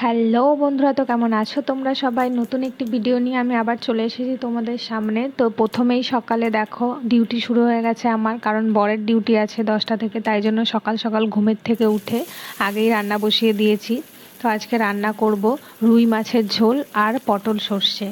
Hello বন্ধুরা, তো কেমন আছো তোমরা সবাই? নতুন একটি ভিডিও নিয়ে আমি আবার চলে এসেছি তোমাদের সামনে। তো প্রথমেই সকালে দেখো ডিউটি শুরু হয়ে গেছে আমার, কারণ বরের ডিউটি আছে 10টা থেকে, তাই জন্য সকাল সকাল ঘুমের থেকে উঠে আগেই রান্না বসিয়ে দিয়েছি। তো আজকে রান্না করব রুই মাছের ঝোল আর পটল সর্ষে,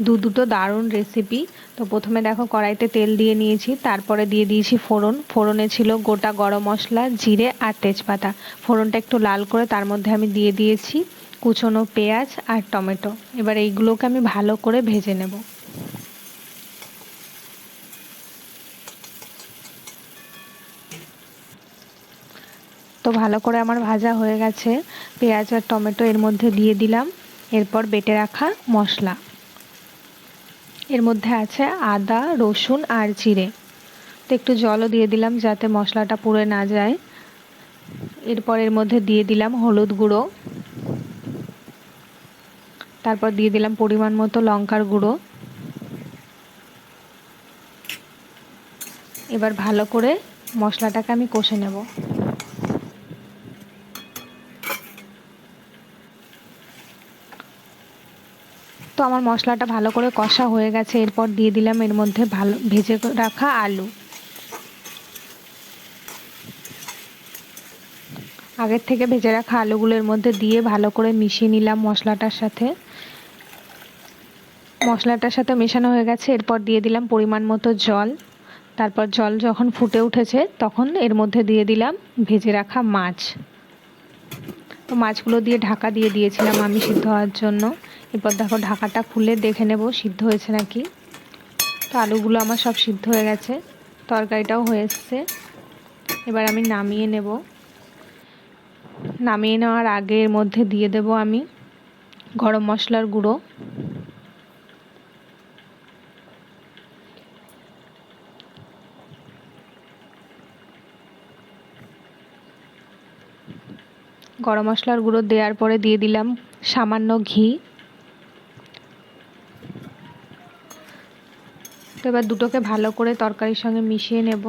দুটো দারুণ রেসিপি। তো প্রথমে দেখো কড়াইতে তেল দিয়ে নিয়েছি, তারপরে দিয়ে দিয়েছি ফোড়ন। ফোড়নে ছিল গোটা গরম মশলা, জিরে আর তেজপাতা। ফোড়নটা একটু লাল করে তার মধ্যে আমি দিয়ে দিয়েছি কুচনো পেঁয়াজ আর টমেটো। এবার এইগুলোকে আমি ভালো করে ভেজে নেব। তো ভালো করে আমার ভাজা হয়ে গেছে পেঁয়াজ আর টমেটো, এর মধ্যে দিয়ে দিলাম এরপর বেটে রাখা মশলা। এর মধ্যে আছে আদা, রসুন আর জিরে। তো একটু জলও দিয়ে দিলাম যাতে মশলাটা পুড়ে না যায়। এরপর এর মধ্যে দিয়ে দিলাম হলুদ গুঁড়ো, তারপর দিয়ে দিলাম পরিমাণ মতো লঙ্কার গুঁড়ো। এবার ভালো করে মশলাটাকে আমি কষে নেব। তো আমার মশলাটা ভালো করে কষা হয়ে গেছে। এরপর দিয়ে দিলাম এর মধ্যে ভালো ভেজে রাখা আলু। আগের থেকে ভেজে রাখা আলুগুলোর মধ্যে দিয়ে ভালো করে মিশিয়ে নিলাম মশলাটার সাথে। মশলাটার সাথে মেশানো হয়ে গেছে, এরপর দিয়ে দিলাম পরিমাণ মতো জল। তারপর জল যখন ফুটে উঠেছে তখন এর মধ্যে দিয়ে দিলাম ভেজে রাখা মাছ। তো মাছগুলো দিয়ে ঢাকা দিয়ে দিয়েছিলাম আমি সিদ্ধ হওয়ার জন্য। এরপর দেখো ঢাকাটা খুলে দেখে নেব সিদ্ধ হয়েছে নাকি। তো আলুগুলো আমার সব সিদ্ধ হয়ে গেছে, তরকারিটাও হয়ে এসছে। এবার আমি নামিয়ে নেব। নামিয়ে নেওয়ার আগে এর মধ্যে দিয়ে দেব আমি গরম মশলার গুঁড়ো, গরম মশলার গুঁড়ো দেওয়ার পরে দিয়ে দিলাম সামান্য ঘি। তো এবার দুটোকে ভালো করে তরকারির সঙ্গে মিশিয়ে নেব।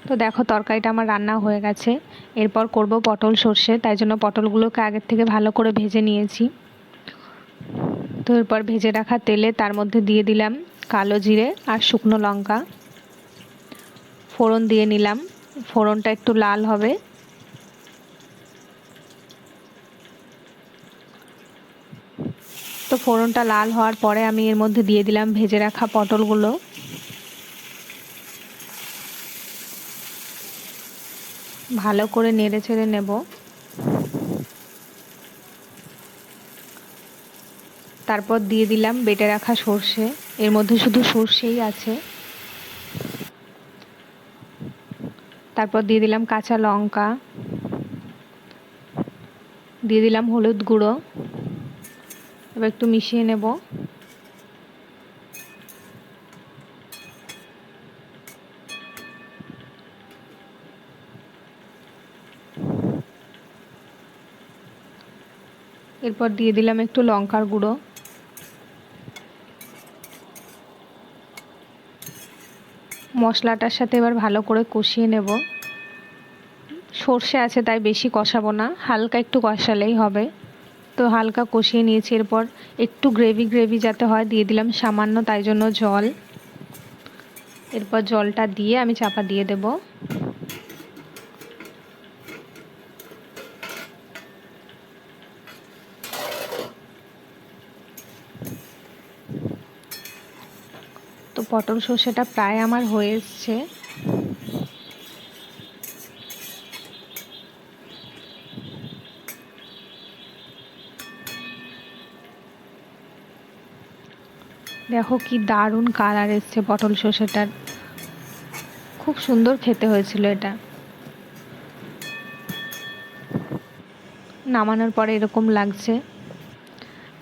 তো দেখো তরকারিটা আমার রান্না হয়ে গেছে। এরপর করব পটল সর্ষে, তাই জন্য পটলগুলোকে আগের থেকে ভালো করে ভেজে নিয়েছি। তো এরপর ভেজে রাখা তেলে তার মধ্যে দিয়ে দিলাম কালো জিরে আর শুকনো লঙ্কা। ফোড়ন দিয়ে নিলাম, ফোড়নটা একটু লাল হবে। তো ফোড়নটা লাল হওয়ার পরে আমি এর মধ্যে দিয়ে দিলাম ভেজে রাখা পটলগুলো। ভালো করে নেড়ে চেড়ে নেব। তারপর দিয়ে দিলাম বেটে রাখা সর্ষে, এর মধ্যে শুধু সর্ষেই আছে। তারপর দিয়ে দিলাম কাঁচা লঙ্কা, দিয়ে দিলাম হলুদ গুঁড়ো। এবার একটু মিশিয়ে নেব। এরপর দিয়ে দিলাম একটু লঙ্কার গুঁড়ো। মশলাটার সাথে এবার ভালো করে কষিয়ে নেব। সর্ষে আছে তাই বেশি কষাবো না, হালকা একটু কষালেই হবে। তো হালকা কষিয়ে নিয়েছি। এরপর একটু গ্রেভি গ্রেভি যাতে হয় দিয়ে দিলাম সামান্য, তাই জন্য জল। এরপর জলটা দিয়ে আমি চাপা দিয়ে দেব। তো পটল সর্ষেটা প্রায় আমার হয়ে এসছে। দেখো কি দারুণ কালার এসছে পটল সর্ষেটার, খুব সুন্দর খেতে হয়েছিল এটা। নামানোর পরে এরকম লাগছে।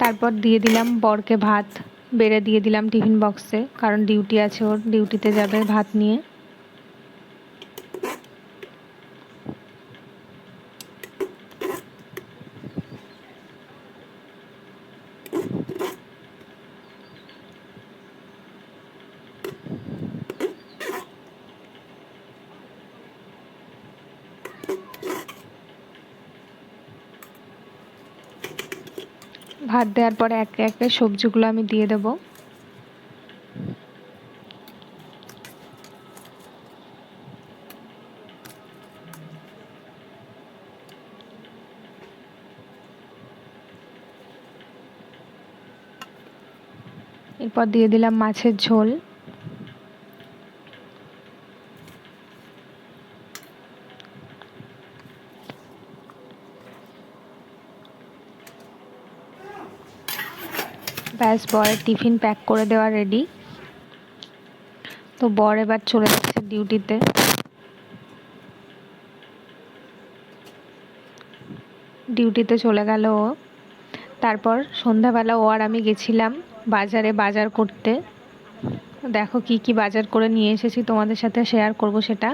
তারপর দিয়ে দিলাম বরকে ভাত, বেড়ে দিয়ে দিলাম টিফিন বক্সে, কারণ ডিউটি আছে, ওর ডিউটিতে যাবে ভাত নিয়ে। ভাত দেওয়ার পরে একে একে সবজিগুলো আমি দিয়ে দেব। এরপর দিয়ে দিলাম মাছের ঝোল। ব্যাস, বরের টিফিন প্যাক করে দেওয়া রেডি। তো বর এবার চলে যাচ্ছে ডিউটিতে। ডিউটিতে চলে গেল ও। তারপর সন্ধ্যাবেলা ও আর আমি গেছিলাম বাজারে বাজার করতে। দেখো কি কি বাজার করে নিয়ে এসেছি, তোমাদের সাথে শেয়ার করব সেটা।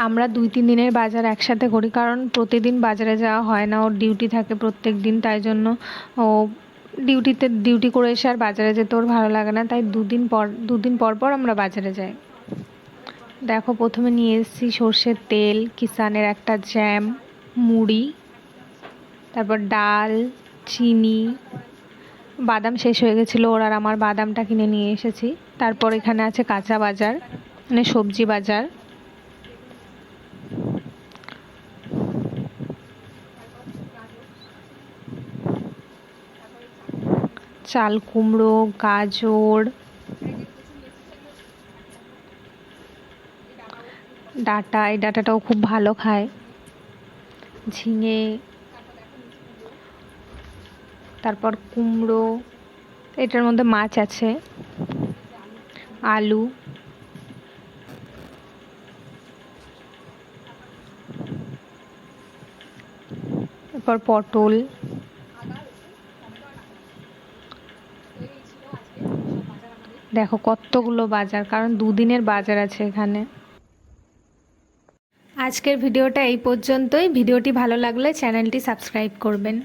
আমরা 2-3 দিনের বাজার একসাথে করি, কারণ প্রতিদিন বাজারে যাওয়া হয় না, ওর ডিউটি থাকে প্রত্যেক দিন। তাই জন্য ও ডিউটি করে এসে আর বাজারে যেতে ওর ভালো লাগে না, তাই দুদিন পর পর আমরা বাজারে যাই। দেখো প্রথমে নিয়ে এসেছি সর্ষের তেল, কিষানের একটা জ্যাম, মুড়ি, তারপর ডাল, চিনি, বাদাম শেষ হয়ে গেছিলো ওর আর আমার, বাদামটা কিনে নিয়ে এসেছি। তারপর এখানে আছে কাঁচা বাজার, মানে সবজি বাজার। চাল কুমড়ো, গাজর, ডাঁটা, এই ডাঁটাটাও খুব ভালো খায়, ঝিঙে, তারপর কুমড়ো, এটার মধ্যে মাছ আছে, আলু, তারপর পটল। দেখো কতগুলো বাজার, কারণ 2 দিনের বাজার আছে এখানে। আজকের ভিডিওটা এই পর্যন্তই। ভিডিওটি ভালো লাগলে চ্যানেলটি সাবস্ক্রাইব করবেন।